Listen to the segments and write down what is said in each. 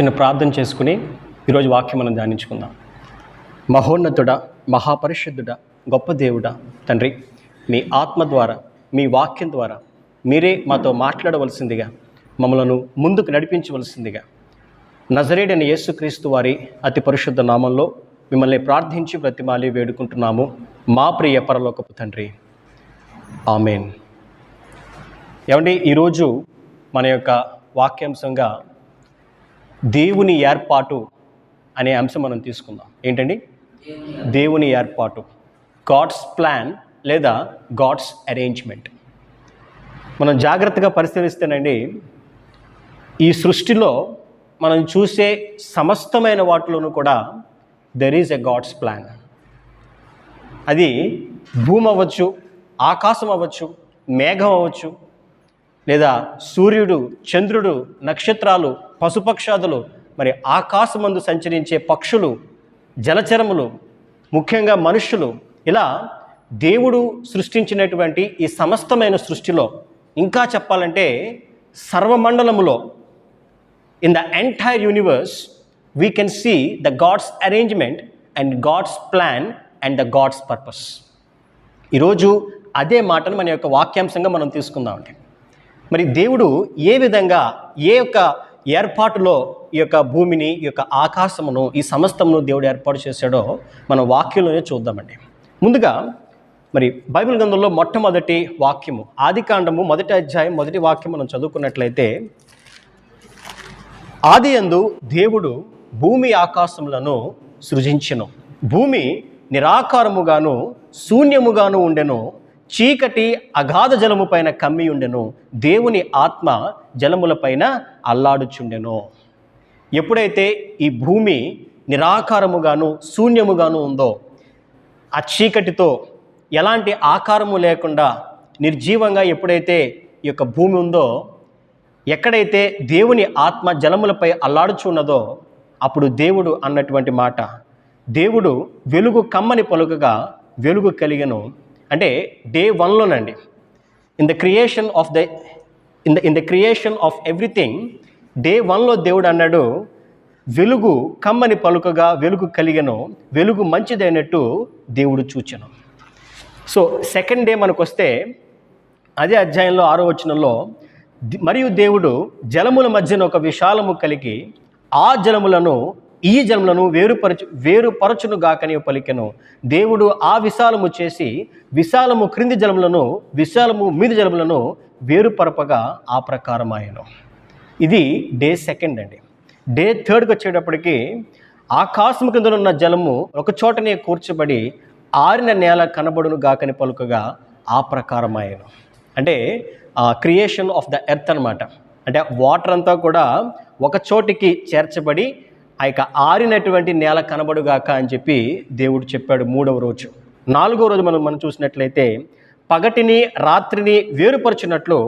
చిన్న ప్రార్థన చేసుకుని ఈరోజు వాక్యం మనం ధ్యానించుకుందాం. మహోన్నతుడా, మహాపరిశుద్ధుడా, గొప్ప దేవుడా, తండ్రి, మీ ఆత్మ ద్వారా, మీ వాక్యం ద్వారా మీరే మాతో మాట్లాడవలసిందిగా, మమ్మలను ముందుకు నడిపించవలసిందిగా నజరేయుడైన యేసుక్రీస్తు వారి అతి పరిశుద్ధ నామంలో మిమ్మల్ని ప్రార్థించి బ్రతిమాలి వేడుకుంటున్నాము, మా ప్రియ పరలోకపు తండ్రి. ఆమేన్. ఏమండి, ఈరోజు మన యొక్క వాక్యాంశంగా దేవుని ఏర్పాటు అనే అంశం మనం తీసుకుందాం. ఏంటండి? దేవుని ఏర్పాటు, గాడ్స్ ప్లాన్ లేదా గాడ్స్ అరేంజ్మెంట్. మనం జాగ్రత్తగా పరిశీలిస్తేనండి, ఈ సృష్టిలో మనం చూసే సమస్తమైన వాటిలోనూ కూడా there is a God's plan. అది భూమి అవ్వచ్చు, ఆకాశం అవ్వచ్చు, మేఘం అవ్వచ్చు, లేదా సూర్యుడు, చంద్రుడు, నక్షత్రాలు, పశుపక్షాదులు, మరి ఆకాశమందు సంచరించే పక్షులు, జలచరములు, ముఖ్యంగా మనుష్యులు, ఇలా దేవుడు సృష్టించినటువంటి ఈ సమస్తమైన సృష్టిలో, ఇంకా చెప్పాలంటే సర్వమండలములో, in the entire universe we can see the God's arrangement and God's plan and the God's purpose. ఈరోజు అదే మాటను మన యొక్క వాక్యాంశంగా మనం తీసుకుందామండి. మరి దేవుడు ఏ విధంగా, ఏ యొక్క ఏర్పాటులో ఈ యొక్క భూమిని, ఈ యొక్క ఆకాశమును, ఈ సమస్తమును దేవుడు ఏర్పాటు చేశాడో మన వాక్యంలోనే చూద్దామండి. ముందుగా మరి బైబిల్ గ్రంథంలో మొట్టమొదటి వాక్యము, ఆదికాండము 1వ అధ్యాయం 1వ వాక్యం మనం చదువుకున్నట్లయితే, ఆదియందు దేవుడు భూమి ఆకాశములను సృజించెను. భూమి నిరాకారముగాను శూన్యముగాను ఉండెను. చీకటి అగాధ జలము పైన కమ్మి ఉండెను. దేవుని ఆత్మ జలముల పైన అల్లాడుచుండెను. ఎప్పుడైతే ఈ భూమి నిరాకారముగాను శూన్యముగాను ఉందో, ఆ చీకటితో ఎలాంటి ఆకారము లేకుండా నిర్జీవంగా ఎప్పుడైతే ఈ యొక్క భూమి ఉందో, ఎక్కడైతే దేవుని ఆత్మ జలములపై అల్లాడుచున్నదో, అప్పుడు దేవుడు అన్నటువంటి మాట, దేవుడు వెలుగు కమ్మని పలుకగా వెలుగు కలిగెను. అంటే డే 1లోనండి, in the creation of everything, day 1లో దేవుడు అన్నాడు, వెలుగు కమ్మని పలుకగా వెలుగు కలిగెను, వెలుగు మంచిదైనట్టు దేవుడు చూచెను. సో సెకండ్ డే మనకు వస్తే, అదే అధ్యాయంలో 6వ వచనంలో, మరియు దేవుడు జలముల మధ్యన ఒక విశాలము కలిగి ఆ జలములను ఈ జలములను వేరుపరచును గాకని పలికెను. దేవుడు ఆ విశాలము చేసి విశాలము క్రింది జలములను, విశాలము మీది జలములను వేరుపరపగా ఆ ప్రకారమాయను. ఇది డే 2 అండి. డే 3కి వచ్చేటప్పటికి, ఆకాశము కింద ఉన్న జలము ఒక చోటనే కూర్చబడి ఆరిన నేల కనబడును గాకని పలుకగా ఆ ప్రకారమాయను. అంటే క్రియేషన్ ఆఫ్ ద ఎర్త్ అనమాట. అంటే వాటర్ అంతా కూడా ఒక చోటికి చేర్చబడి ఆ యొక్క ఆరినటువంటి నేల కనబడుగాక అని చెప్పి దేవుడు చెప్పాడు 3వ రోజు. 4వ రోజు మనం చూసినట్లయితే, పగటిని రాత్రిని వేరుపరచినట్లు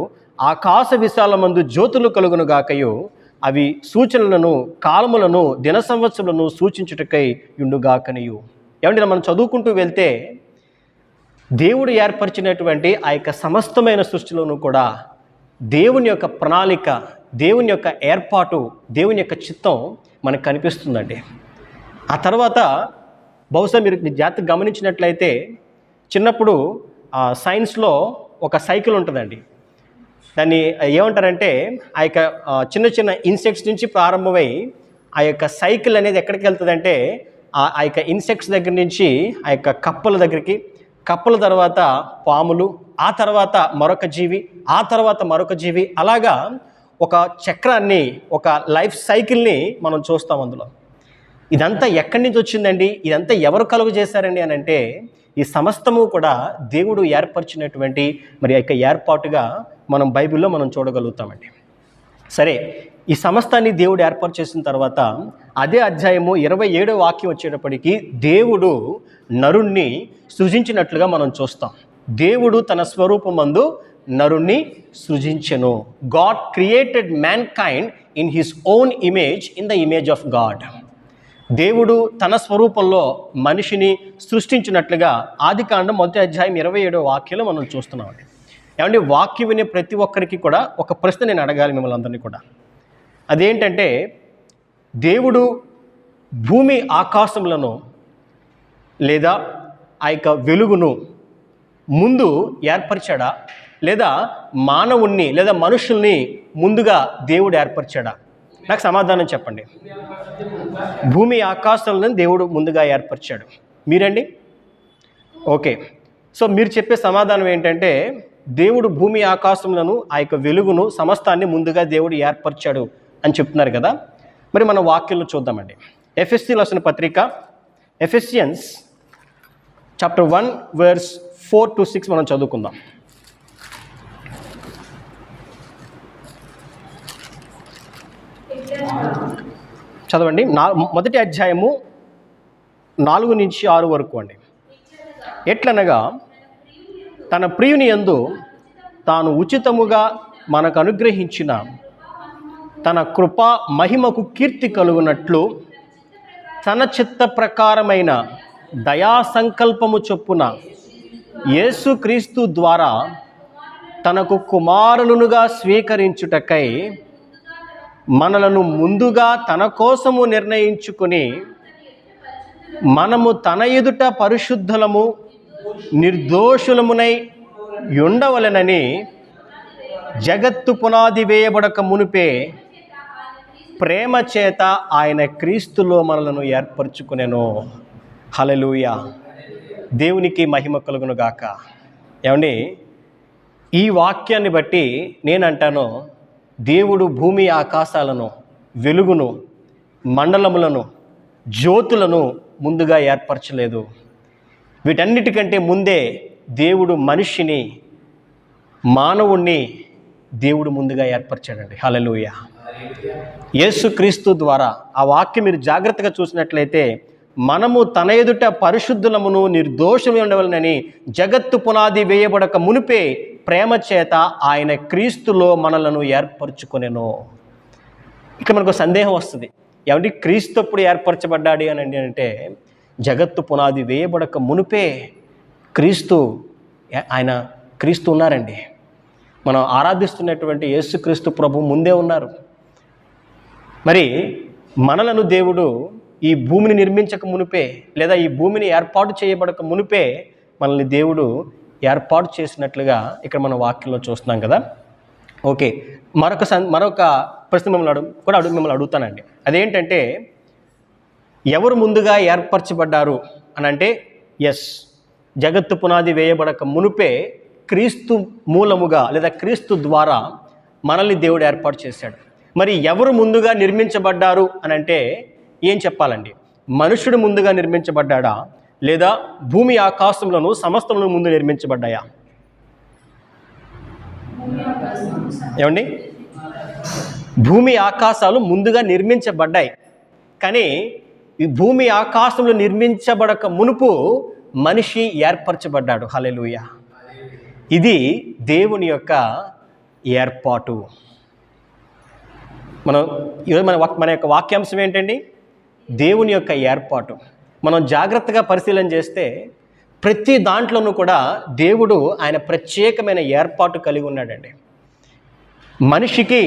ఆకాశ విశాలమందు జ్యోతులు కలుగును గాకయు, అవి సూచనలను, కాలములను, దిన సంవత్సరములను సూచించుటకై యుండుగాకనియు. ఏమంటే మనం చదువుకుంటూ వెళ్తే, దేవుడు ఏర్పరిచినటువంటి ఆ యొక్క సమస్తమైన సృష్టిలోనూ కూడా దేవుని యొక్క ప్రణాళిక, దేవుని యొక్క ఏర్పాటు, దేవుని యొక్క చిత్తం మనకు కనిపిస్తుందండి. ఆ తర్వాత బహుశా మీరు జాగ్రత్తగా గమనించినట్లయితే, చిన్నప్పుడు సైన్స్లో ఒక సైకిల్ ఉంటుందండి. దాన్ని ఏమంటారంటే, ఆ యొక్క చిన్న చిన్న ఇన్సెక్ట్స్ నుంచి ప్రారంభమై ఆ యొక్క సైకిల్ అనేది ఎక్కడికి వెళ్తుందంటే, ఆ యొక్క ఇన్సెక్ట్స్ దగ్గర నుంచి ఆ యొక్క కప్పల దగ్గరికి, కప్పల తర్వాత పాములు, ఆ తర్వాత మరొక జీవి, ఆ తర్వాత మరొక జీవి, అలాగా ఒక చక్రాన్ని, ఒక లైఫ్ సైకిల్ని మనం చూస్తాం అందులో. ఇదంతా ఎక్కడి నుంచి వచ్చిందండి, ఇదంతా ఎవరు కలుగు చేశారండి అని అంటే, ఈ సమస్తము కూడా దేవుడు ఏర్పరిచినటువంటి మరి యొక్క ఏర్పాటుగా మనం బైబిల్లో మనం చూడగలుగుతామండి. సరే, ఈ సమస్తాన్ని దేవుడు ఏర్పాటు చేసిన తర్వాత, అదే అధ్యాయము 27వ వాక్యం వచ్చేటప్పటికి, దేవుడు నరుణ్ణి సృజించినట్లుగా మనం చూస్తాం. దేవుడు తన స్వరూపమందు నరుణ్ణి సృజించెను. God created mankind in his own image, in the image of God. దేవుడు తన స్వరూపంలో మనిషిని సృష్టించినట్లుగా ఆదికాండం 1వ అధ్యాయం 27వ వాక్యంలో మనం చూస్తున్నామండి. ఏమంటే, వాక్యం వినే ప్రతి ఒక్కరికి కూడా ఒక ప్రశ్న నేను అడగాలి మిమ్మల్ని అందరినీ కూడా. అదేంటంటే, దేవుడు భూమి ఆకాశములను లేదా ఆ యొక్క వెలుగును ముందు ఏర్పరిచాడా, లేదా మానవుణ్ణి లేదా మనుషుల్ని ముందుగా దేవుడు ఏర్పరిచాడా? నాకు సమాధానం చెప్పండి. భూమి ఆకాశాలను దేవుడు ముందుగా ఏర్పరిచాడు. మీరండి? ఓకే. సో మీరు చెప్పే సమాధానం ఏంటంటే దేవుడు భూమి ఆకాశములను ఆ యొక్క వెలుగును సమస్తాన్ని ముందుగా దేవుడు ఏర్పరిచాడు అని చెప్తున్నారు కదా. మరి మన వాక్యంలో చూద్దామండి. ఎఫెసీ రాసిన పత్రిక ఎఫెసియన్స్ చాప్టర్ 1 verse 4 to 6 మనం చదువుకుందాం. చదవండి. మొదటి అధ్యాయము 4 నుంచి 6 వరకు అండి. ఎట్లనగా తన ప్రియుని యందు తాను ఉచితముగా మనకు అనుగ్రహించిన తన కృపా మహిమకు కీర్తి కలుగునట్లు తన చిత్త ప్రకారమైన దయా సంకల్పము చొప్పున యేసుక్రీస్తు ద్వారా తనకు కుమారులుగా స్వీకరించుటకై మనలను ముందుగా తన కోసము నిర్ణయించుకొని మనము తన ఎదుట పరిశుద్ధులము నిర్దోషులమునై ఉండవలెనని జగత్తు పునాది వేయబడక మునిపే ప్రేమ చేత ఆయన క్రీస్తులో మనలను ఏర్పరచుకునేను. హల్లెలూయా. దేవునికి మహిమ కలుగును గాక. ఏమండి, ఈ వాక్యాన్ని బట్టి నేనంటాను, దేవుడు భూమి ఆకాశాలను, వెలుగును, మండలములను, జ్యోతులను ముందుగా ఏర్పరచలేదు. వీటన్నిటికంటే ముందే దేవుడు మనిషిని, మానవుణ్ణి దేవుడు ముందుగా ఏర్పరిచాడండి. హల్లెలూయా. యేసుక్రీస్తు ద్వారా ఆ వాక్యం మీరు జాగ్రత్తగా చూసినట్లయితే మనము తన ఎదుట పరిశుద్ధులమును నిర్దోషము ఉండవలనని జగత్తు పునాది వేయబడక మునిపే ప్రేమ చేత ఆయన క్రీస్తులో మనలను ఏర్పరచుకొనెను. ఇక్కడ మనకు సందేహం వస్తుంది, ఏమంటే క్రీస్తు ఎప్పుడు ఏర్పరచబడ్డాడు అని అంటే జగత్తు పునాది వేయబడక మునిపే ఆయన క్రీస్తు ఉన్నారండి. మనం ఆరాధిస్తున్నటువంటి యేసుక్రీస్తు ప్రభు ముందే ఉన్నారు. మరి మనలను దేవుడు ఈ భూమిని నిర్మించక మునిపే, లేదా ఈ భూమిని ఏర్పాటు చేయబడక మునిపే మనల్ని దేవుడు ఏర్పాటు చేసినట్లుగా ఇక్కడ మన వాక్యంలో చూస్తున్నాం కదా. ఓకే, మరొక ప్రశ్న మిమ్మల్ని అడుగుతానండి. అదేంటంటే, ఎవరు ముందుగా ఏర్పరచబడ్డారు అని అంటే, ఎస్, జగత్తు పునాది వేయబడక మునిపే క్రీస్తు మూలముగా లేదా క్రీస్తు ద్వారా మనల్ని దేవుడు ఏర్పాటు చేశాడు. మరి ఎవరు ముందుగా నిర్మించబడ్డారు అని అంటే ఏం చెప్పాలండి? మనుషుడు ముందుగా నిర్మించబడ్డాడా, లేదా భూమి ఆకాశములను సమస్తములను ముందు నిర్మించబడ్డాయా? ఏమండి, భూమి ఆకాశాలు ముందుగా నిర్మించబడ్డాయి. కానీ ఈ భూమి ఆకాశంలో నిర్మించబడక మునుపు మనిషి ఏర్పరచబడ్డాడు. హల్లెలూయా. ఇది దేవుని యొక్క ఏర్పాటు. ఈరోజు మన యొక్క వాక్యాంశం ఏంటండి? దేవుని యొక్క ఏర్పాటు. మనం జాగ్రత్తగా పరిశీలన చేస్తే ప్రతి దాంట్లోనూ కూడా దేవుడు ఆయన ప్రత్యేకమైన ఏర్పాటు కలిగి ఉన్నాడండి. మనిషికి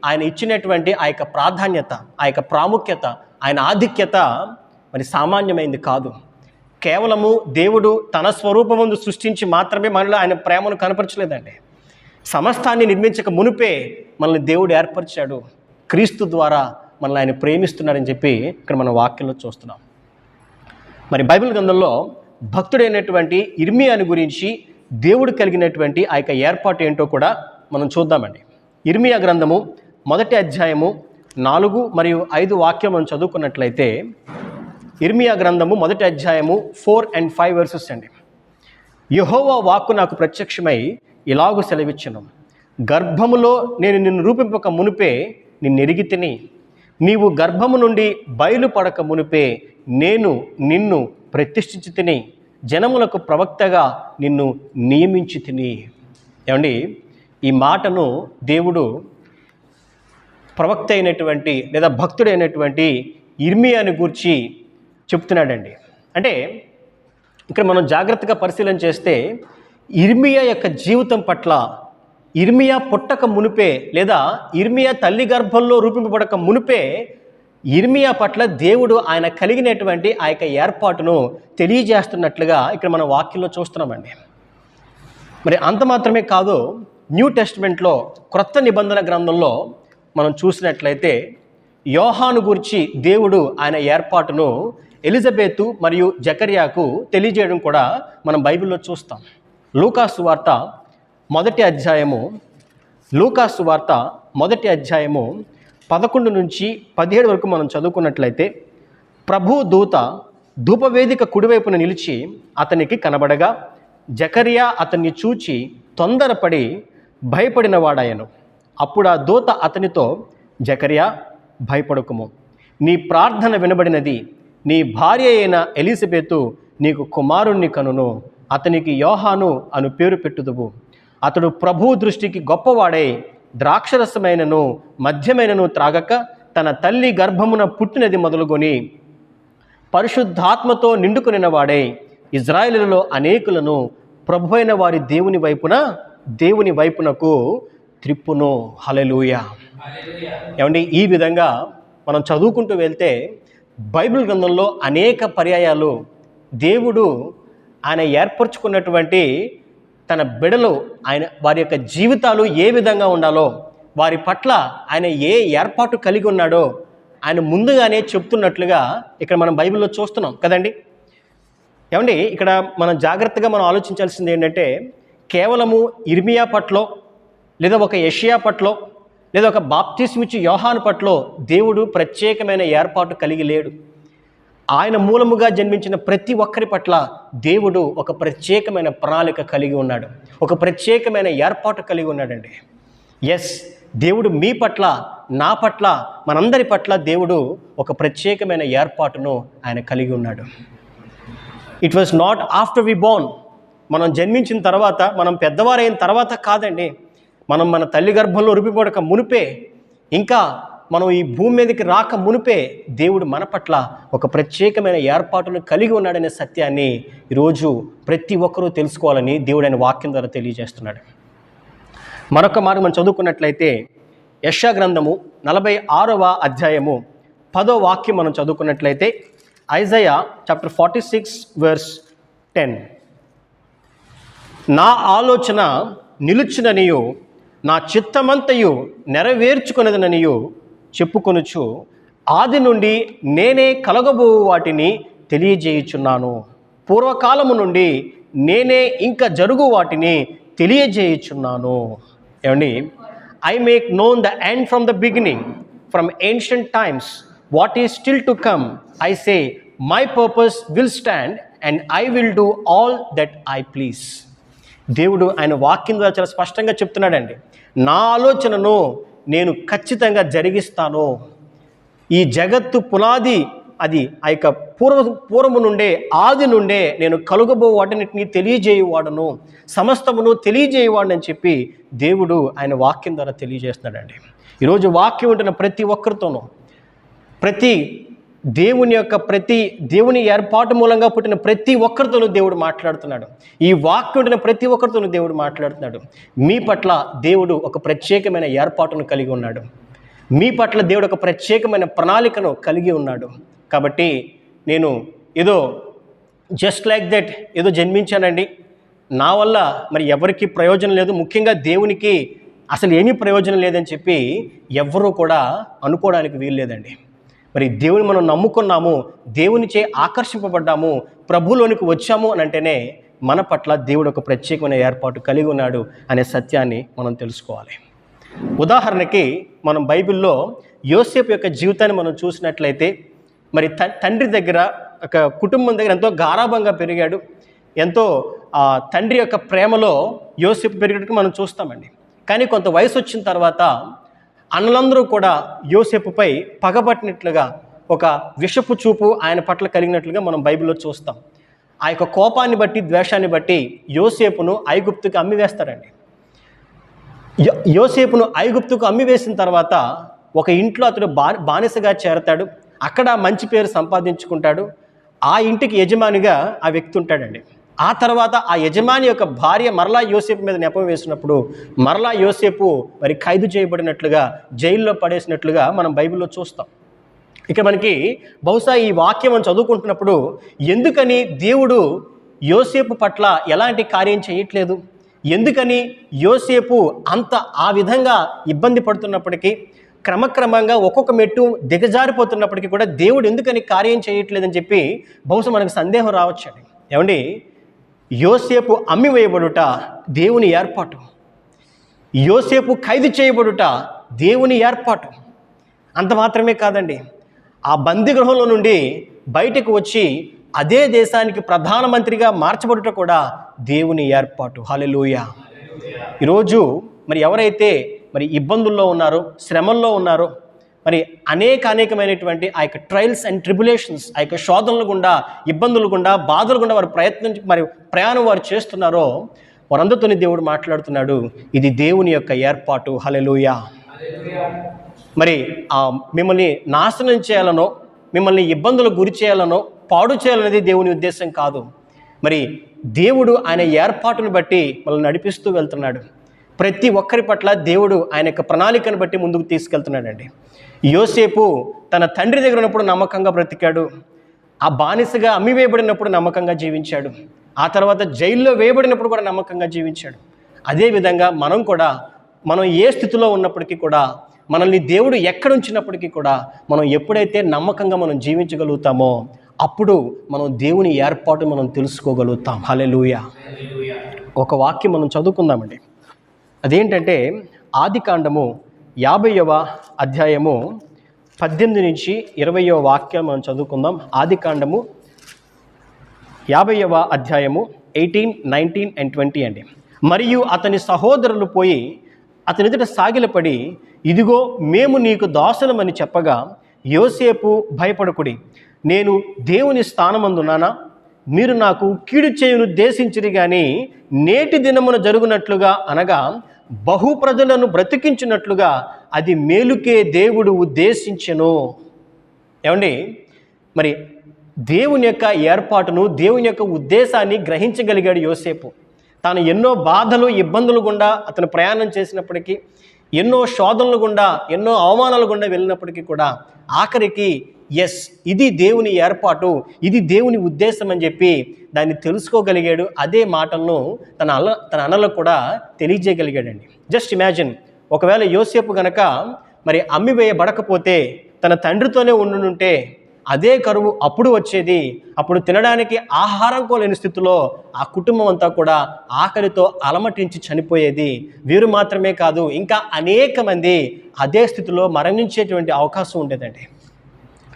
ఆయన ఇచ్చినటువంటి ఆ యొక్క ప్రాధాన్యత, ఆ యొక్క ప్రాముఖ్యత, ఆయన ఆధిక్యత మరి సామాన్యమైంది కాదు. కేవలము దేవుడు తన స్వరూపమును సృష్టించి మాత్రమే మనలో ఆయన ప్రేమను కనపరచలేదండి. సమస్తాన్ని నిర్మించక మునిపే మనల్ని దేవుడు ఏర్పరిచాడు. క్రీస్తు ద్వారా మనల్ని ఆయన ప్రేమిస్తున్నాడని చెప్పి ఇక్కడ మన వాక్యంలో చూస్తున్నాం. మరి బైబిల్ గ్రంథంలో భక్తుడైనటువంటి ఇర్మియాని గురించి దేవుడు కలిగినటువంటి ఆ యొక్క ఏర్పాటు ఏంటో కూడా మనం చూద్దామండి. ఇర్మియా గ్రంథము 1వ అధ్యాయము 4 మరియు 5 వాక్యం మనం చదువుకున్నట్లయితే, ఇర్మియా గ్రంథము 1వ అధ్యాయము 4 and 5 వర్సెస్ అండి. యెహోవా వాక్కు నాకు ప్రత్యక్షమై ఇలాగు సెలవిచ్చెను, గర్భములో నేను నిన్ను రూపింపక మునిపే నిన్నెరిగి తిని, నీవు గర్భము నుండి బయలుపడక మునిపే నేను నిన్ను ప్రతిష్ఠించి తిని, జనములకు ప్రవక్తగా నిన్ను నియమించి తిని. ఏమండి, ఈ మాటను దేవుడు ప్రవక్త అయినటువంటి లేదా భక్తుడైనటువంటి ఇర్మియాని గూర్చి చెప్తున్నాడండి. అంటే ఇక్కడ మనం జాగ్రత్తగా పరిశీలన చేస్తే ఇర్మియా యొక్క జీవితం పట్ల, ఇర్మియా పుట్టక మునిపే లేదా ఇర్మియా తల్లి గర్భంలో రూపింపబడక మునిపే యిర్మీయా పట్ల దేవుడు ఆయన కలిగినటువంటి ఆ యొక్క ఏర్పాటును తెలియజేస్తున్నట్లుగా ఇక్కడ మనం వాక్యంలో చూస్తున్నామండి. మరి అంత మాత్రమే కాదు, న్యూ టెస్టిమెంట్లో క్రొత్త నిబంధన గ్రంథంలో మనం చూసినట్లయితే యోహాను గురించి దేవుడు ఆయన ఏర్పాటును ఎలిజబెతు మరియు జకర్యాకు తెలియజేయడం కూడా మనం బైబిల్లో చూస్తాం. లూకాసు వార్త మొదటి అధ్యాయము 11 నుంచి 17 వరకు మనం చదువుకున్నట్లయితే, ప్రభు దూత ధూపవేదిక కుడివైపున నిలిచి అతనికి కనబడగా జకర్యా అతన్ని చూచి తొందరపడి భయపడిన వాడాయను. అప్పుడు ఆ దూత అతనితో, జకర్యా, భయపడకుము, నీ ప్రార్థన వినబడినది, నీ భార్య అయిన ఎలిజబెతు నీకు కుమారుణ్ణి కనును, అతనికి యోహాను అను పేరు పెట్టుదువు. అతడు ప్రభు దృష్టికి గొప్పవాడై ద్రాక్షరసమైనను మద్యమైనను త్రాగక తన తల్లి గర్భమున పుట్టినది మొదలుకొని పరిశుద్ధాత్మతో నిండుకొనిన వాడై ఇజ్రాయేలులో అనేకులను ప్రభువైన వారి దేవుని వైపునకు త్రిప్పును. హల్లెలూయా. ఏమండి, ఈ విధంగా మనం చదువుకుంటూ వెళ్తే బైబిల్ గ్రంథంలో అనేక పర్యాయాలు దేవుడు ఆయన ఏర్పరచుకున్నటువంటి తన బిడలు వారి యొక్క జీవితాలు ఏ విధంగా ఉండాలో, వారి పట్ల ఆయన ఏ ఏర్పాటు కలిగి ఉన్నాడో ఆయన ముందుగానే చెప్తున్నట్లుగా ఇక్కడ మనం బైబిల్లో చూస్తున్నాం కదండి. ఏమండి, ఇక్కడ మనం జాగ్రత్తగా మనం ఆలోచించాల్సింది ఏంటంటే, కేవలము యిర్మీయా పట్లో లేదా ఒక యెషయా పట్లో లేదా ఒక బాప్తిస్మిచ్చు యోహాను పట్లో దేవుడు ప్రత్యేకమైన ఏర్పాటు కలిగి లేడు. ఆయన మూలముగా జన్మించిన ప్రతి ఒక్కరి పట్ల దేవుడు ఒక ప్రత్యేకమైన ప్రణాళిక కలిగి ఉన్నాడు, ఒక ప్రత్యేకమైన ఏర్పాటు కలిగి ఉన్నాడండి. ఎస్, దేవుడు మీ పట్ల, నా పట్ల, మనందరి పట్ల దేవుడు ఒక ప్రత్యేకమైన ఏర్పాటును ఆయన కలిగి ఉన్నాడు. It was not after we born, మనం జన్మించిన తర్వాత, మనం పెద్దవారైన తర్వాత కాదండి. మనం మన తల్లి గర్భంలో ఉరిపిపోడక మునిపే, ఇంకా మనం ఈ భూమి మీదకి రాక మునిపే దేవుడు మన పట్ల ఒక ప్రత్యేకమైన ఏర్పాటును కలిగి ఉన్నాడనే సత్యాన్ని ఈరోజు ప్రతి ఒక్కరూ తెలుసుకోవాలని దేవుడు ఆయన వాక్యం ద్వారా తెలియజేస్తున్నాడు. మరొక మాట మనం చదువుకున్నట్లయితే యెషయా గ్రంథము 46వ అధ్యాయము 10వ వాక్యం మనం చదువుకున్నట్లయితే, ఐజయా చాప్టర్ 46 verse 10, నా ఆలోచన నిలుచుననియు నా చిత్తమంతయు నెరవేర్చుకొనదననియు చెప్పుకొనుచు ఆది నుండి నేనే కలగబో వాటిని తెలియజేయుచున్నాను, పూర్వకాలము నుండి నేనే ఇంకా జరుగు వాటిని తెలియజేయుచున్నాను. ఏమండి, I make known the end from the beginning, from ancient times what is still to come. I say my purpose will stand and I will do all that I please. దేవుడు ఆయన వాక్యం ద్వారా చాలా స్పష్టంగా చెప్తున్నాడండి, నా ఆలోచనను నేను ఖచ్చితంగా జరిగిస్తాను. ఈ జగత్తు పునాది అది ఆ యొక్క పూర్వము నుండే, ఆది నుండే నేను కలుగబో వాటిని తెలియజేయువాడను, సమస్తమును తెలియజేయువాడని అని చెప్పి దేవుడు ఆయన వాక్యం ద్వారా తెలియజేస్తున్నాడండి. ఈరోజు వాక్యం ఉంటున్న ప్రతి ఒక్కరితోనూ, ప్రతి దేవుని ఏర్పాటు మూలంగా పుట్టిన ప్రతి ఒక్కరితోనూ దేవుడు మాట్లాడుతున్నాడు. ఈ వాక్యం ఉంటున్న ప్రతి ఒక్కరితోనూ దేవుడు మాట్లాడుతున్నాడు. మీ పట్ల దేవుడు ఒక ప్రత్యేకమైన ఏర్పాటును కలిగి ఉన్నాడు. మీ పట్ల దేవుడు ఒక ప్రత్యేకమైన ప్రణాళికను కలిగి ఉన్నాడు. కాబట్టి నేను ఏదో జస్ట్ లైక్ దట్ ఏదో జన్మించానండి, నా వల్ల మరి ఎవరికి ప్రయోజనం లేదు, ముఖ్యంగా దేవునికి అసలు ఏమీ ప్రయోజనం లేదని చెప్పి ఎవ్వరూ కూడా అనుకోవడానికి వీల్లేదండి. మరి దేవుని మనం నమ్ముకున్నాము, దేవునిచే ఆకర్షింపబడ్డాము, ప్రభులోనికి వచ్చాము అని అంటేనే మన పట్ల దేవుడు ఒక ప్రత్యేకమైన ఏర్పాటు కలిగి ఉన్నాడు అనే సత్యాన్ని మనం తెలుసుకోవాలి. ఉదాహరణకి మనం బైబిల్లో యోసేపు యొక్క జీవితాన్ని మనం చూసినట్లయితే, మరి తండ్రి దగ్గర, ఒక కుటుంబం దగ్గర ఎంతో గారాభంగా పెరిగాడు. ఎంతో తండ్రి యొక్క ప్రేమలో యోసేపు పెరిగేటట్టు మనం చూస్తామండి. కానీ కొంత వయసు వచ్చిన తర్వాత అన్నలందరూ కూడా యోసేపుపై పగబట్టినట్లుగా, ఒక విషపు చూపు ఆయన పట్ల కలిగినట్లుగా మనం బైబిల్లో చూస్తాం. ఆ యొక్క కోపాన్ని బట్టి, ద్వేషాన్ని బట్టి యోసేపును ఐగుప్తుకు అమ్మివేస్తారండి. యోసేపును ఐగుప్తుకు అమ్మివేసిన తర్వాత ఒక ఇంట్లో అతడు బానిసగా చేరతాడు. అక్కడ మంచి పేరు సంపాదించుకుంటాడు. ఆ ఇంటికి యజమానిగా ఆ వ్యక్తి ఉంటాడండి. ఆ తర్వాత ఆ యజమాని యొక్క భార్య మరలా యోసేపు మీద నెపం వేసినప్పుడు మరలా యోసేపు మరి ఖైదు చేయబడినట్లుగా, జైల్లో పడేసినట్లుగా మనం బైబిల్లో చూస్తాం. ఇక మనకి బహుశా ఈ వాక్యం మనం చదువుకుంటున్నప్పుడు ఎందుకని దేవుడు యోసేపు పట్ల ఎలాంటి కార్యం చేయట్లేదు, ఎందుకని యోసేపు అంత ఆ విధంగా ఇబ్బంది పడుతున్నప్పటికీ, క్రమక్రమంగా ఒక్కొక్క మెట్టు దిగజారిపోతున్నప్పటికీ కూడా దేవుడు ఎందుకని కార్యం చేయట్లేదని చెప్పి బహుశా మనకు సందేహం రావచ్చండి. ఏమండి, యోసేపు అమ్మివేయబడుట దేవుని ఏర్పాటు, యోసేపు ఖైదు చేయబడుట దేవుని ఏర్పాటు. అంత మాత్రమే కాదండి, ఆ బందీగృహంలో నుండి బయటకు వచ్చి అదే దేశానికి ప్రధానమంత్రిగా మార్చబడుట కూడా దేవుని ఏర్పాటు. హల్లెలూయా. ఈరోజు మరి ఎవరైతే మరి ఇబ్బందుల్లో ఉన్నారో, శ్రమల్లో ఉన్నారో, మరి అనేకమైనటువంటి ఆ యొక్క ట్రయల్స్ అండ్ ట్రిబులేషన్స్, ఆ యొక్క శోధనలు గుండా, ఇబ్బందులు గుండా, బాధలు గుండా వారు ప్రయాణం వారు చేస్తున్నారో వారందరితోని దేవుడు మాట్లాడుతున్నాడు, ఇది దేవుని యొక్క ఏర్పాటు. హల్లెలూయా. మరి మిమ్మల్ని నాశనం చేయాలనో, మిమ్మల్ని ఇబ్బందులకు గురి చేయాలనో, పాడు చేయాలనేది దేవుని ఉద్దేశం కాదు. మరి దేవుడు ఆయన ఏర్పాటును బట్టి మనల్ని నడిపిస్తూ వెళ్తున్నాడు. ప్రతి ఒక్కరి పట్ల దేవుడు ఆయన యొక్క ప్రణాళికను బట్టి ముందుకు తీసుకెళ్తున్నాడండి. యోసేపు తన తండ్రి దగ్గర ఉన్నప్పుడు నమ్మకంగా బ్రతికాడు, ఆ బానిసగా అమ్మివేయబడినప్పుడు నమ్మకంగా జీవించాడు, ఆ తర్వాత జైల్లో వేయబడినప్పుడు కూడా నమ్మకంగా జీవించాడు. అదేవిధంగా మనం ఏ స్థితిలో ఉన్నప్పటికీ కూడా, మనల్ని దేవుడు ఎక్కడ ఉంచినప్పటికీ కూడా మనం ఎప్పుడైతే నమ్మకంగా మనం జీవించగలుగుతామో అప్పుడు మనం దేవుని ఏర్పాటు మనం తెలుసుకోగలుగుతాం. హల్లెలూయా. ఒక వాక్యం మనం చదువుకుందామండి. అదేంటంటే ఆదికాండము 50వ అధ్యాయము 18 నుంచి 20వ వాక్యం మనం చదువుకుందాం. ఆదికాండము 50వ అధ్యాయము 18, 19 and 20 అండి. మరియు అతని సహోదరులు పోయి అతని ఎదుట సాగిలపడి, ఇదిగో మేము నీకు దాసులమని చెప్పగా, యోసేపు భయపడకుడి, నేను దేవుని స్థానమందున్నానా? మీరు నాకు కీడు చేయును ఉద్దేశించిరి గాని నేటి దినమున జరుగునట్లుగా, అనగా బహు ప్రజలను బ్రతికించినట్లుగా అది మేలుకే దేవుడు ఉద్దేశించెను. ఏమండి, మరి దేవుని యొక్క ఏర్పాటును, దేవుని యొక్క ఉద్దేశాన్ని గ్రహించగలిగాడు యోసేపు. తాను ఎన్నో బాధలు, ఇబ్బందులు గుండా అతను ప్రయాణం చేసినప్పటికీ, ఎన్నో శోధనలు గుండా, ఎన్నో అవమానాల గుండా వెళ్ళినప్పటికీ కూడా ఆఖరికి ఇది దేవుని ఏర్పాటు, ఇది దేవుని ఉద్దేశం అని చెప్పి దాన్ని తెలుసుకోగలిగాడు. అదే మాటలను తన అన్నలకు కూడా తెలియజేయగలిగాడండి. జస్ట్ ఇమాజిన్, ఒకవేళ యోసేపు గనక మరి అమ్మివేయబడకపోతే, తన తండ్రితోనే ఉండుంటే అదే కరువు అప్పుడు వచ్చేది. అప్పుడు తినడానికి ఆహారం లేని స్థితిలో ఆ కుటుంబం అంతా కూడా ఆకలితో అలమటించి చనిపోయేది. వీరు మాత్రమే కాదు, ఇంకా అనేక మంది అదే స్థితిలో మరణించేటువంటి అవకాశం ఉండేదండి.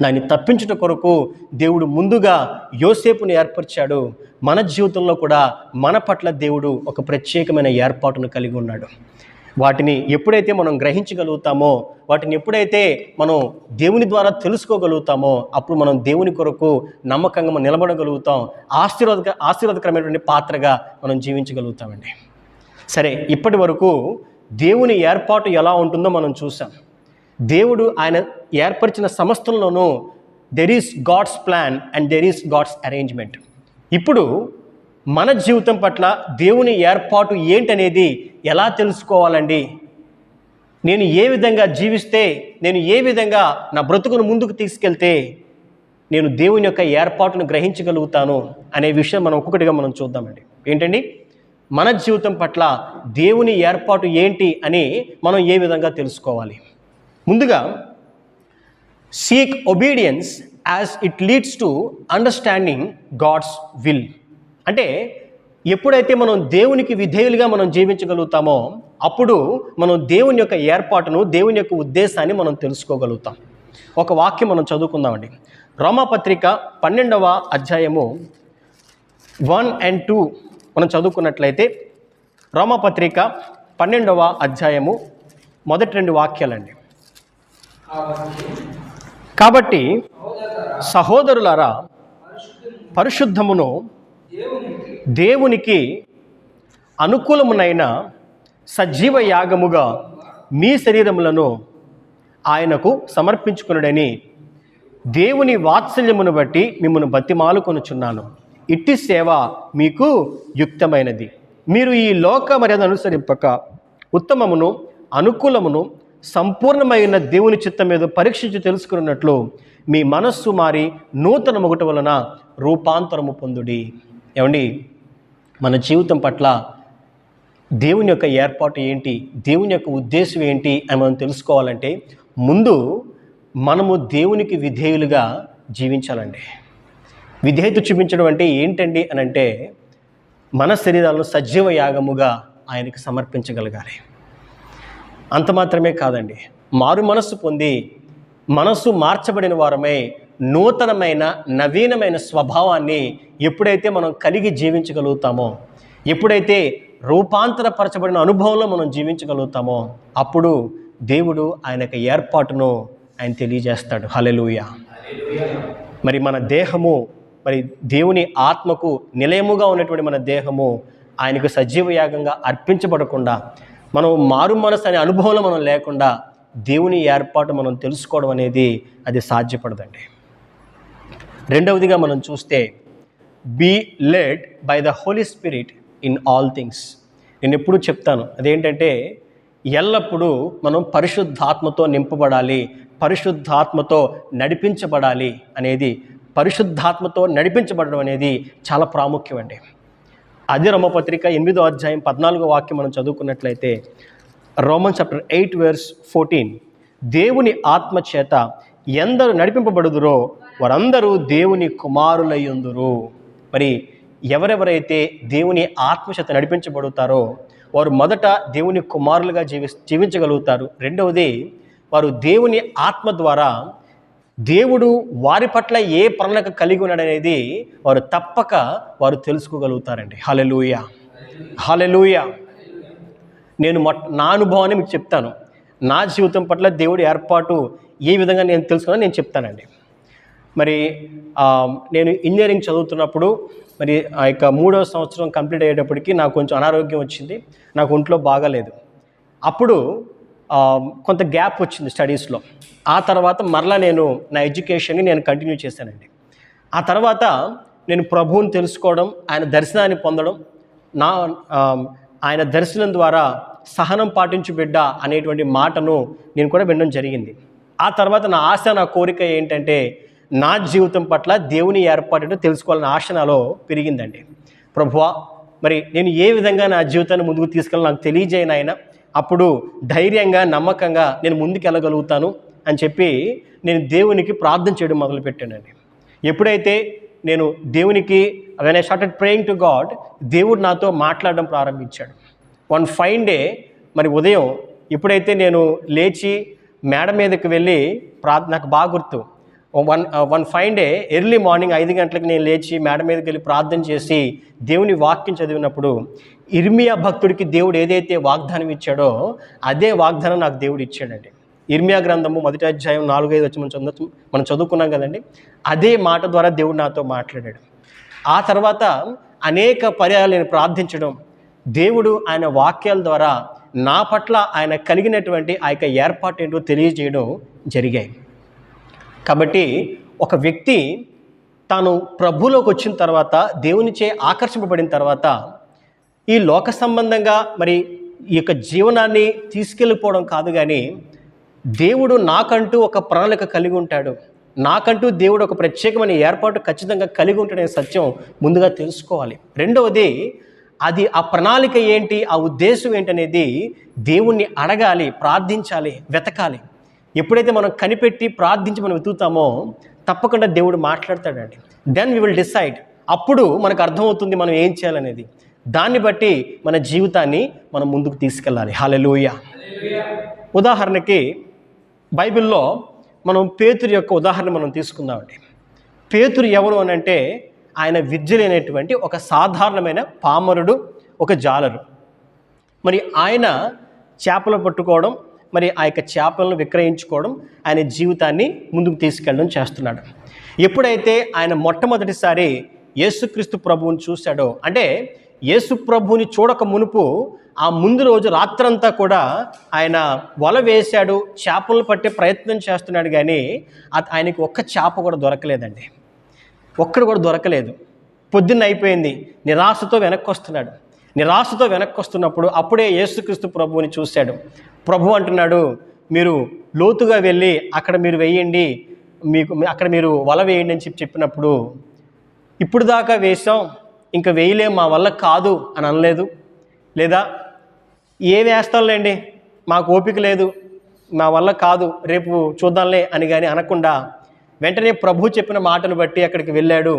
దాన్ని తప్పించుట కొరకు దేవుడు ముందుగా యోసేపుని ఏర్పరిచాడు. మన జీవితంలో కూడా మన పట్ల దేవుడు ఒక ప్రత్యేకమైన ఏర్పాటును కలిగి ఉన్నాడు. వాటిని ఎప్పుడైతే మనం గ్రహించగలుగుతామో, వాటిని ఎప్పుడైతే మనం దేవుని ద్వారా తెలుసుకోగలుగుతామో అప్పుడు మనం దేవుని కొరకు నమ్మకంగా మనం నిలబడగలుగుతాం. ఆశీర్వాదకరమైనటువంటి పాత్రగా మనం జీవించగలుగుతామండి. సరే, ఇప్పటి వరకు దేవుని ఏర్పాటు ఎలా ఉంటుందో మనం చూసాం. దేవుడు ఆయన ఏర్పరిచిన సమస్తంలోనూ there is God's plan and there is God's arrangement. ఇప్పుడు మన జీవితం పట్ల దేవుని ఏర్పాటు ఏంటనేది ఎలా తెలుసుకోవాలండి? నేను ఏ విధంగా జీవిస్తే, నేను ఏ విధంగా నా బ్రతుకును ముందుకు తీసుకెళ్తే నేను దేవుని యొక్క ఏర్పాటును గ్రహించగలుగుతాను అనే విషయం మనం ఒక్కొక్కటిగా మనం చూద్దామండి. ఏంటండి, మన జీవితం పట్ల దేవుని ఏర్పాటు ఏంటి అని మనం ఏ విధంగా తెలుసుకోవాలి? ముందుగా, seek obedience as it leads to understanding God's will. అంటే ఎప్పుడైతే మనం దేవునికి విధేయులుగా మనం జీవించగలుగుతామో అప్పుడు మనం దేవుని యొక్క ఏర్పాటును, దేవుని యొక్క ఉద్దేశాన్ని మనం తెలుసుకోగలుగుతాం. ఒక వాక్యం మనం చదువుకుందామండి. రోమాపత్రిక 12వ అధ్యాయము 1 and 2 మనం చదువుకున్నట్లయితే, రోమాపత్రిక 12వ అధ్యాయము మొదటి 2 వాక్యాలండి. కాబట్టి సహోదరులారా, పరిశుద్ధమును దేవునికి అనుకూలమునైన సజీవ యాగముగా మీ శరీరములను ఆయనకు సమర్పించుకొనుడని దేవుని వాత్సల్యమును బట్టి మిమ్మల్ని బతిమాలుకొనుచున్నాను. ఇట్టి సేవ మీకు యుక్తమైనది. మీరు ఈ లోక మర్యాద అనుసరింపక ఉత్తమమును, అనుకూలమును, సంపూర్ణమైన దేవుని చిత్తం మీద పరీక్షించి తెలుసుకున్నట్లు మీ మనస్సు మారి నూతన మొగుట వలన రూపాంతరము పొందుడి. ఏమండి, మన జీవితం పట్ల దేవుని యొక్క ఏర్పాటు ఏంటి, దేవుని యొక్క ఉద్దేశం ఏంటి అని మనం తెలుసుకోవాలంటే ముందు మనము దేవునికి విధేయులుగా జీవించాలండి. విధేయత చూపించడం అంటే ఏంటండి అని అంటే మన శరీరాలను సజీవ యాగముగా ఆయనకు సమర్పించగలగాలి. అంత మాత్రమే కాదండి, మారు మనస్సు పొంది మనస్సు మార్చబడిన వారమై నూతనమైన నవీనమైన స్వభావాన్ని ఎప్పుడైతే మనం కలిగి జీవించగలుగుతామో, ఎప్పుడైతే రూపాంతరపరచబడిన అనుభవంలో మనం జీవించగలుగుతామో అప్పుడు దేవుడు ఆయన యొక్క ఏర్పాటును ఆయన తెలియజేస్తాడు. హల్లెలూయా. మరి మన దేహము, మరి దేవుని ఆత్మకు నిలయముగా ఉన్నటువంటి మన దేహము ఆయనకు సజీవ యాగంగా అర్పించబడకుండా, మనం మారు మనసు అనే అనుభవంలో మనం లేకుండా దేవుని ఏర్పాటు మనం తెలుసుకోవడం అనేది అది సాధ్యపడదండి. రెండవదిగా మనం చూస్తే be led by the Holy Spirit in all things. నేను ఎప్పుడూ చెప్తాను, అదేంటంటే ఎల్లప్పుడూ మనం పరిశుద్ధాత్మతో నింపబడాలి, పరిశుద్ధాత్మతో నడిపించబడాలి అనేది, పరిశుద్ధాత్మతో నడిపించబడడం అనేది చాలా ప్రాముఖ్యం అండి. అదే రోమపత్రిక 8వ అధ్యాయం 14వ వాక్యం మనం చదువుకున్నట్లయితే, రోమన్ చాప్టర్ 8 verse 14, దేవుని ఆత్మ చేత ఎందరు నడిపింపబడుదురో వారందరూ దేవుని కుమారులయ్యుందురు. మరి ఎవరెవరైతే దేవుని ఆత్మ చేత నడిపించబడుతారో వారు మొదట దేవుని కుమారులుగా జీవించగలుగుతారు. రెండవది, వారు దేవుని ఆత్మ ద్వారా దేవుడు వారి పట్ల ఏ ప్రణాళిక కలిగి ఉన్నాడనేది వారు తప్పక వారు తెలుసుకోగలుగుతారండి. హల్లెలూయా, హల్లెలూయా. నేను నా అనుభవాన్ని మీకు చెప్తాను. నా జీవితం పట్ల దేవుడి ఏర్పాటు ఏ విధంగా నేను తెలుసుకున్నా నేను చెప్తానండి. మరి నేను ఇంజనీరింగ్ చదువుతున్నప్పుడు మరి ఆ యొక్క 3వ సంవత్సరం కంప్లీట్ అయ్యేటప్పటికి నాకు కొంచెం అనారోగ్యం వచ్చింది, నాకు ఒంట్లో బాగాలేదు. అప్పుడు కొంత గ్యాప్ వచ్చింది స్టడీస్లో. ఆ తర్వాత మరలా నేను నా ఎడ్యుకేషన్ని నేను కంటిన్యూ చేశానండి. ఆ తర్వాత నేను ప్రభువుని తెలుసుకోవడం, ఆయన దర్శనాన్ని పొందడం, ఆయన దర్శనం ద్వారా సహనం పాటించు బిడ్డ అనేటువంటి మాటను నేను కూడా వినడం జరిగింది. ఆ తర్వాత నా ఆశ, నా కోరిక ఏంటంటే నా జీవితం పట్ల దేవుని ఏర్పాటు తెలుసుకోవాలని ఆశ నాలో పెరిగిందండి. ప్రభువా, మరి నేను ఏ విధంగా నా జీవితాన్ని ముందుకు తీసుకెళ్ళాలి నాకు తెలియజేయను ఆయన, అప్పుడు ధైర్యంగా నమ్మకంగా నేను ముందుకు వెళ్ళగలుగుతాను అని చెప్పి నేను దేవునికి ప్రార్థన చేయడం మొదలుపెట్టానండి. ఎప్పుడైతే నేను దేవునికి when I started praying to God, దేవుడు నాతో మాట్లాడడం ప్రారంభించాడు. వన్ ఫైన్ డే, మరి ఉదయం ఎప్పుడైతే నేను లేచి మేడ మీదకి వెళ్ళి నాకు బాగా గుర్తు, one fine day early morning 5 గంటలకు నేను లేచి మేడ మీదకి వెళ్ళి ప్రార్థన చేసి దేవుని వాక్యం చదివినప్పుడు ఇర్మియా భక్తుడికి దేవుడు ఏదైతే వాగ్దానం ఇచ్చాడో అదే వాగ్దానం నాకు దేవుడు ఇచ్చాడండి. ఇర్మియా గ్రంథము 1వ అధ్యాయం 4-5 వచ్చి మనం చదువుకున్నాం కదండి. అదే మాట ద్వారా దేవుడు నాతో మాట్లాడాడు. ఆ తర్వాత అనేక పర్యాలు నేను ప్రార్థించడం, దేవుడు ఆయన వాక్యాల ద్వారా నా పట్ల ఆయన కలిగినటువంటి ఆ యొక్క ఏర్పాటు ఏంటో తెలియజేయడం జరిగాయి. కాబట్టి ఒక వ్యక్తి తాను ప్రభులోకి వచ్చిన తర్వాత, దేవునిచే ఆకర్షింపబడిన తర్వాత ఈ లోక సంబంధంగా మరి ఈ యొక్క జీవనాన్ని తీసుకెళ్ళిపోవడం కాదు, కానీ దేవుడు నాకంటూ ఒక ప్రణాళిక కలిగి ఉంటాడు, నాకంటూ దేవుడు ఒక ప్రత్యేకమైన ఏర్పాటు ఖచ్చితంగా కలిగి ఉంటాడనే సత్యం ముందుగా తెలుసుకోవాలి. రెండవది, అది ఆ ప్రణాళిక ఏంటి, ఆ ఉద్దేశం ఏంటనేది దేవుణ్ణి అడగాలి, ప్రార్థించాలి, వెతకాలి. ఎప్పుడైతే మనం కనిపెట్టి ప్రార్థించి మనం వెతుకుతామో తప్పకుండా దేవుడు మాట్లాడతాడండి. Then we will decide. అప్పుడు మనకు అర్థమవుతుంది మనం ఏం చేయాలనేది. దాన్ని బట్టి మన జీవితాన్ని మనం ముందుకు తీసుకెళ్ళాలి. హల్లెలూయా. ఉదాహరణకి బైబిల్లో మనం పేతురు యొక్క ఉదాహరణ మనం తీసుకుందామండి. పేతురు ఎవరు అని అంటే ఆయన విద్య లేనటువంటి ఒక సాధారణమైన పామరుడు, ఒక జాలరు. మరి ఆయన చేపలు పట్టుకోవడం, మరి ఆ యొక్క చేపలను విక్రయించుకోవడం, ఆయన జీవితాన్ని ముందుకు తీసుకెళ్ళడం చేస్తున్నాడు. ఎప్పుడైతే ఆయన మొట్టమొదటిసారి యేసుక్రీస్తు ప్రభువుని చూశాడో, అంటే యేసు ప్రభువుని చూడక మునుపు ఆ ముందు రోజు రాత్రంతా కూడా ఆయన వల వేశాడు, చేపలను పట్టే ప్రయత్నం చేస్తున్నాడు, కానీ ఆయనకి ఒక్క చేప కూడా దొరకలేదండి. ఒక్కడు కూడా దొరకలేదు. పొద్దున్న అయిపోయింది, నిరాశతో వెనక్కి వస్తున్నాడు. నిరాశతో వెనక్కి వస్తున్నప్పుడు అప్పుడే యేసుక్రీస్తు ప్రభువుని చూశాడు. ప్రభు అంటున్నాడు, మీరు లోతుగా వెళ్ళి అక్కడ మీరు వేయండి, అక్కడ మీరు వల వేయండి అని చెప్పినప్పుడు, ఇప్పుడు దాకా వేసాం ఇంకా వేయలేం, మా వల్ల కాదు అని అనలేదు. లేదా ఏ వేస్తాంలేండి, మాకు ఓపిక లేదు, మా వల్ల కాదు, రేపు చూద్దాంలే అని కానీ అనకుండా వెంటనే ప్రభు చెప్పిన మాటను బట్టి అక్కడికి వెళ్ళాడు,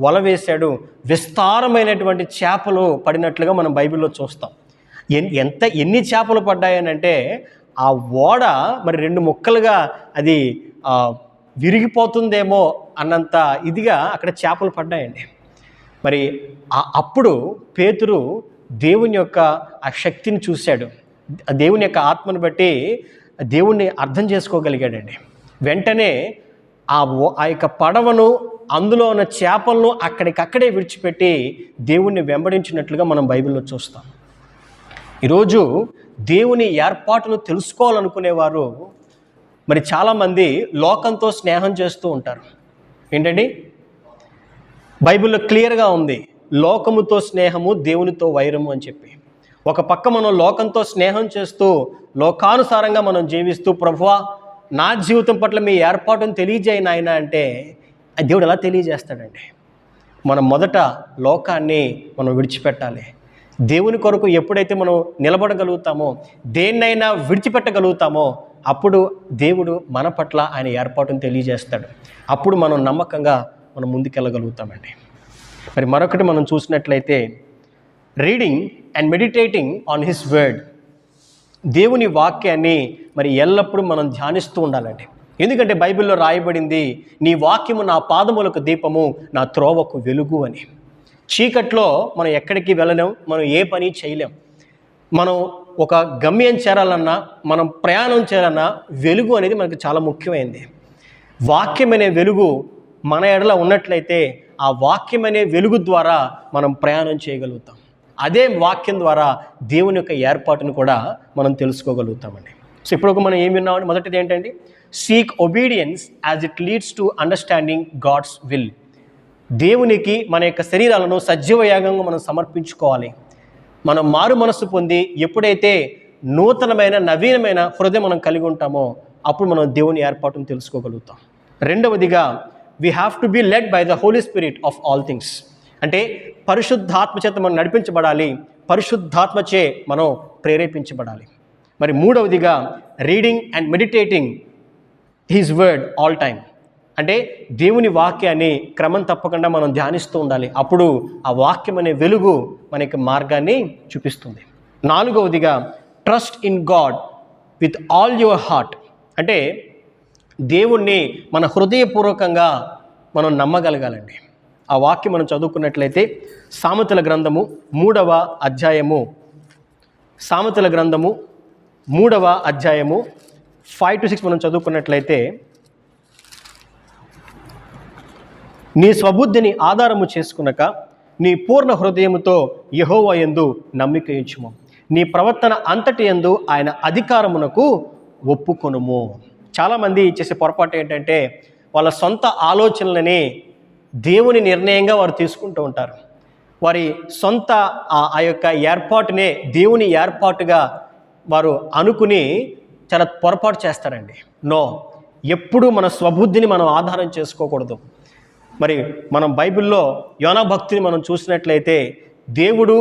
వల వేశాడు. విస్తారమైనటువంటి చేపలు పడినట్లుగా మనం బైబిల్లో చూస్తాం. ఎన్ని చేపలు పడ్డాయనంటే ఆ ఓడ మరి 2 ముక్కలుగా అది విరిగిపోతుందేమో అన్నంత ఇదిగా అక్కడ చేపలు పడ్డాయండి. మరి అప్పుడు పేతురు దేవుని యొక్క ఆ శక్తిని చూశాడు, దేవుని యొక్క ఆత్మను బట్టి దేవుణ్ణి అర్థం చేసుకోగలిగాడండి. వెంటనే ఆ యొక్క పడవను, అందులో ఉన్న చేపలను అక్కడికక్కడే విడిచిపెట్టి దేవుణ్ణి వెంబడించినట్లుగా మనం బైబిల్లో చూస్తాం. ఈరోజు దేవుని ఏర్పాటును తెలుసుకోవాలనుకునేవారు మరి చాలామంది లోకంతో స్నేహం చేస్తూ ఉంటారు. ఏంటండి, బైబిల్లో క్లియర్గా ఉంది, లోకముతో స్నేహము దేవునితో వైరము అని చెప్పి. ఒక పక్క మనం లోకంతో స్నేహం చేస్తూ లోకానుసారంగా మనం జీవిస్తూ, ప్రభువా నా జీవితం పట్ల మీ ఏర్పాటును తెలియజేయి నాయన అంటే దేవుడు ఎలా తెలియజేస్తాడండి? మనం మొదట లోకాన్ని మనం విడిచిపెట్టాలి. దేవుని కొరకు ఎప్పుడైతే మనం నిలబడగలుగుతామో, దేన్నైనా విడిచిపెట్టగలుగుతామో, అప్పుడు దేవుడు మన పట్ల ఆయన ఏర్పాటును తెలియజేస్తాడు. అప్పుడు మనం నమ్మకంగా మనం ముందుకెళ్ళగలుగుతామండి. మరి మరొకటి మనం చూసినట్లయితే, reading and meditating on his word, దేవుని వాక్యాన్ని మరి ఎల్లప్పుడూ మనం ధ్యానిస్తూ ఉండాలండి. ఎందుకంటే బైబిల్లో రాయబడింది, నీ వాక్యము నా పాదములకు దీపము, నా త్రోవకు వెలుగు అని. చీకట్లో మనం ఎక్కడికి వెళ్ళలేం, మనం ఏ పని చేయలేం. మనం ఒక గమ్యం చేరాలన్నా, మనం ప్రయాణం చేయాలన్నా వెలుగు అనేది మనకు చాలా ముఖ్యమైనది. వాక్యం అనే వెలుగు మన ఎడల ఉన్నట్లయితే ఆ వాక్యం అనే వెలుగు ద్వారా మనం ప్రయాణం చేయగలుగుతాం. అదే వాక్యం ద్వారా దేవుని యొక్క ఏర్పాటును కూడా మనం తెలుసుకోగలుగుతామండి. సో ఇప్పుడు మనం ఏం విన్నామండి? మొదటిది ఏంటండి? Seek obedience as it leads to understanding God's will. దేవునికి మన యొక్క శరీరాలను సజీవయాగంగా మనం సమర్పించుకోవాలి. మనం మారు మనస్సు పొంది ఎప్పుడైతే నూతనమైన నవీనమైన హృదయం మనం కలిగి ఉంటామో అప్పుడు మనం దేవుని ఏర్పాటును తెలుసుకోగలుగుతాం. రెండవదిగా, we have to be led by the Holy Spirit of all things. అంటే పరిశుద్ధాత్మ చేత మనం నడిపించబడాలి, పరిశుద్ధాత్మచే మనం ప్రేరేపించబడాలి. మరి మూడవదిగా, reading and meditating his word all time. అంటే దేవుని వాక్యాన్ని క్రమం తప్పకుండా మనం ధ్యానిస్తూ ఉండాలి. అప్పుడు ఆ వాక్యం అనే వెలుగు మనకి మార్గాన్ని చూపిస్తుంది. నాలుగవదిగా, trust in God with all your heart. అంటే దేవుణ్ణి మన హృదయపూర్వకంగా మనం నమ్మగలగాలండి. ఆ వాక్యం మనం చదువుకున్నట్లయితే సామెతల గ్రంథము 3వ అధ్యాయము 5-6 మనం చదువుకున్నట్లయితే, నీ స్వబుద్ధిని ఆధారము చేసుకునక నీ పూర్ణ హృదయముతో యెహోవా యందు నమ్మిక ఉంచుము, నీ ప్రవర్తన అంతటి యందు ఆయన అధికారమునకు ఒప్పుకొనుము. చాలామంది చేసే పొరపాటు ఏంటంటే వాళ్ళ సొంత ఆలోచనలని దేవుని నిర్ణయంగా వారు తీసుకుంటూ ఉంటారు. వారి సొంత ఆ యొక్క ఏర్పాటునే దేవుని ఏర్పాటుగా వారు అనుకుని చాలా పొరపాటు చేస్తారండి. నో, ఎప్పుడూ మన స్వబుద్ధిని మనం ఆధారం చేసుకోకూడదు. మరి మనం బైబిల్లో యోనా భక్తిని మనం చూసినట్లయితే దేవుడు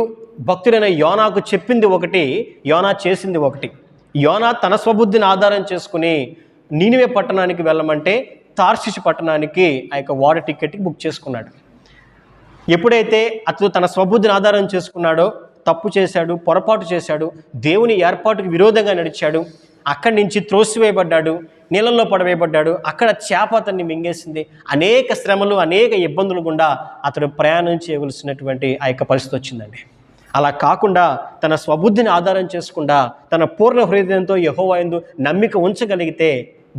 భక్తుడైన యోనాకు చెప్పింది ఒకటి, యోనా చేసింది ఒకటి. యోనా తన స్వబుద్ధిని ఆధారం చేసుకుని నీనివే పట్టణానికి వెళ్ళమంటే తార్షిషు పట్టణానికి ఆ యొక్క ఓడ టికెట్కి బుక్ చేసుకున్నాడు. ఎప్పుడైతే అతను తన స్వబుద్ధిని ఆధారం చేసుకున్నాడో తప్పు చేశాడు, పొరపాటు చేశాడు, దేవుని ఏర్పాటుకు విరోధంగా నడిచాడు. అక్కడి నుంచి త్రోసివేయబడ్డాడు, నీళ్ళల్లో పడవేయబడ్డాడు. అక్కడ చేప అతన్ని మింగేసింది. అనేక శ్రమలు, అనేక ఇబ్బందులు గుండా అతడు ప్రయాణం చేయవలసినటువంటి ఆ యొక్క పరిస్థితి వచ్చిందండి. అలా కాకుండా తన స్వబుద్ధిని ఆధారం చేసుకుండా తన పూర్ణ హృదయంతో యెహోవా యందు నమ్మిక ఉంచగలిగితే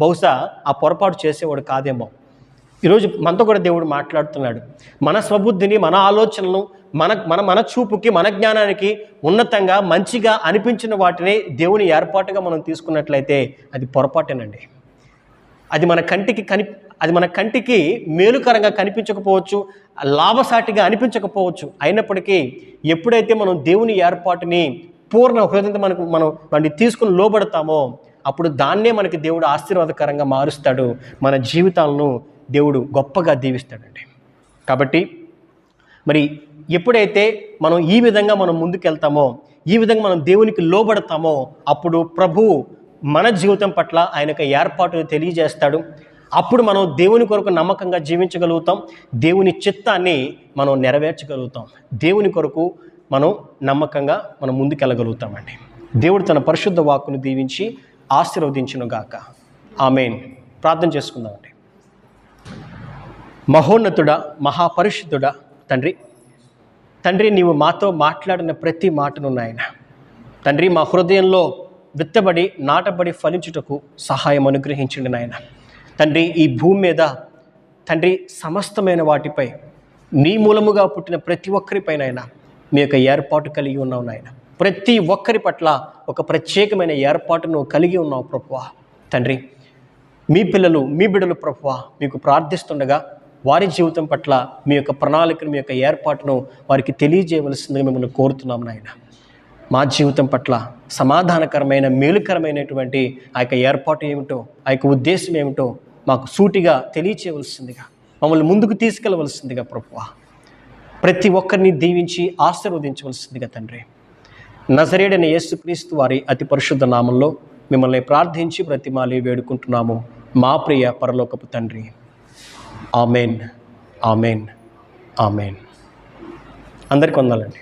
బహుశా ఆ పొరపాటు చేసేవాడు కాదేమో. ఈరోజు మనతో కూడా దేవుడు మాట్లాడుతున్నాడు. మన స్వబుద్ధిని, మన ఆలోచనలను, మన చూపుకి, మన జ్ఞానానికి ఉన్నతంగా మంచిగా అనిపించిన వాటిని దేవుని ఏర్పాటుగా మనం తీసుకున్నట్లయితే అది పొరపాటేనండి. అది మన కంటికి మేలుకరంగా కనిపించకపోవచ్చు, లాభసాటిగా అనిపించకపోవచ్చు. అయినప్పటికీ ఎప్పుడైతే మనం దేవుని ఏర్పాటుని పూర్ణ హృదయంతో మనం వాటిని తీసుకుని లోబడతామో అప్పుడు దాన్నే మనకి దేవుడు ఆశీర్వాదకరంగా మారుస్తాడు. మన జీవితాలను దేవుడు గొప్పగా దీవిస్తాడండి. కాబట్టి మరి ఎప్పుడైతే మనం ఈ విధంగా మనం ముందుకెళ్తామో, ఈ విధంగా మనం దేవునికి లోబడతామో, అప్పుడు ప్రభువు మన జీవితం పట్ల ఆయన యొక్క ఏర్పాటును తెలియజేస్తాడు. అప్పుడు మనం దేవుని కొరకు నమ్మకంగా జీవించగలుగుతాం. దేవుని చిత్తాన్ని మనం నెరవేర్చగలుగుతాం. దేవుని కొరకు మనం నమ్మకంగా మనం ముందుకెళ్ళగలుగుతామండి. దేవుడు తన పరిశుద్ధ వాక్కును దీవించి ఆశీర్వదించునుగాక. ఆమేన్. ప్రార్థన చేసుకుందామండి. మహోన్నతుడా, మహాపరిశుద్ధుడా తండ్రి, నీవు మాతో మాట్లాడిన ప్రతి మాటను నాయన తండ్రి, మా హృదయంలో విత్తబడి నాటబడి ఫలించుటకు సహాయం అనుగ్రహించండి నాయన. తండ్రి, ఈ భూమి మీద తండ్రి సమస్తమైన వాటిపై నీ మూలముగా పుట్టిన ప్రతి ఒక్కరిపైనైనా మీ యొక్క ఏర్పాటు కలిగి ఉన్నావు నాయన. ప్రతి ఒక్కరి పట్ల ఒక ప్రత్యేకమైన ఏర్పాటును కలిగి ఉన్నావు ప్రభువా. తండ్రి, మీ పిల్లలు మీ బిడ్డలు ప్రభువా మీకు ప్రార్థిస్తుండగా వారి జీవితం పట్ల మీ యొక్క ప్రణాళికను, మీ యొక్క ఏర్పాటును వారికి తెలియజేయవలసిందిగా మిమ్మల్ని కోరుతున్నాం నాయన. మా జీవితం పట్ల సమాధానకరమైన మేలుకరమైనటువంటి ఆ యొక్క ఏర్పాటు ఏమిటో, ఆ యొక్క ఉద్దేశం ఏమిటో మాకు సూటిగా తెలియచేయవలసిందిగా, మమ్మల్ని ముందుకు తీసుకెళ్ళవలసిందిగా ప్రభువా ప్రతి ఒక్కరిని దీవించి ఆశీర్వదించవలసిందిగా తండ్రి, నజరేయుడైన యేసుక్రీస్తు వారి అతి పరిశుద్ధ నామంలో మిమ్మల్ని ప్రార్థించి బ్రతిమాలి వేడుకుంటున్నాము మా ప్రియ పరలోకపు తండ్రి. Amen, amen, amen. అందరికీ వందనాలండి.